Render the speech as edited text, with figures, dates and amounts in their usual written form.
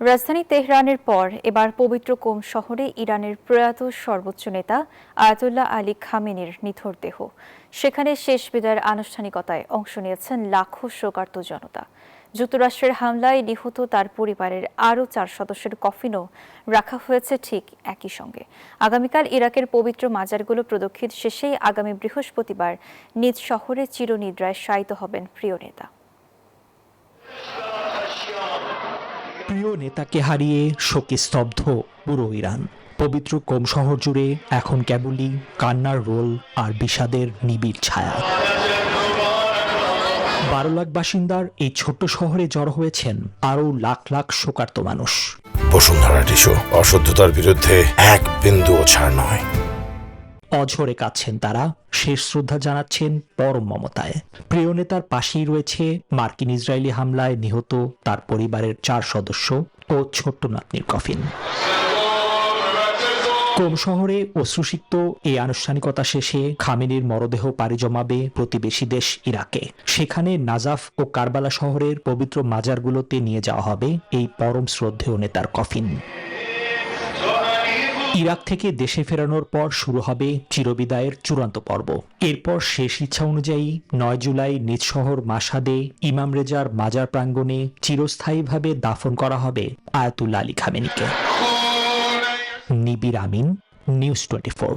রাজধানী তেহরানের পর এবার পবিত্র কোম শহরে ইরানের প্রয়াত সর্বোচ্চ নেতা আয়াতুল্লাহ আলী খামেনির নিথর দেহ। সেখানে শেষ বিদায়ের আনুষ্ঠানিকতায় অংশ নিয়েছেন লাখো শোকার্ত জনতা। যুক্তরাষ্ট্রের হামলায় নিহত তার পরিবারের আরও 4 সদস্যের কফিনও রাখা হয়েছে ঠিক একই সঙ্গে। আগামীকাল ইরাকের পবিত্র মাজারগুলো প্রদক্ষিণ শেষেই আগামী বৃহস্পতিবার নিজ শহরে চিরনিদ্রায় শায়িত হবেন প্রিয় নেতা। প্রিয় নেতাকে হারিয়ে শোকে স্তব্ধ পুরো ইরান। পবিত্র কোম শহর জুড়ে এখন কেবলই কান্নার রোল আর বিষাদের নিবিড় ছায়া। 12 লাখ বাসিন্দার এই ছোট্ট শহরে জড়ো হয়েছেন আরও লাখ লাখ শোকার্ত মানুষ। বসুন্ধরা টিস্যু, অশুদ্ধতার বিরুদ্ধে এক বিন্দুও ছাড় নয়। অঝরে কাঁদছেন তারা, শেষ শ্রদ্ধা জানাচ্ছেন পরম মমতায়। প্রিয় নেতার পাশেই রয়েছে মার্কিন ইসরায়েলি হামলায় নিহত তার পরিবারের 4 সদস্য ও ছোট্ট নাতনির কফিন। কোম শহরে অশ্রুসিক্ত এই আনুষ্ঠানিকতা শেষে খামেনির মরদেহ পাড়ি জমাবে প্রতিবেশী দেশ ইরাকে। সেখানে নাজাফ ও কারবালা শহরের পবিত্র মাজারগুলোতে নিয়ে যাওয়া হবে এই পরম শ্রদ্ধেয় নেতার কফিন। ইরাক থেকে দেশে ফেরানোর পর শুরু হবে চিরবিদায়ের চূড়ান্ত পর্ব। এরপর শেষ ইচ্ছা অনুযায়ী 9 জুলাই নিজ শহর মাশহাদে ইমাম রেজার মাজার প্রাঙ্গণে চিরস্থায়ীভাবে দাফন করা হবে আয়াতুল্লাহ আলী খামেনিকে। নিবির আমিন, নিউজ 24।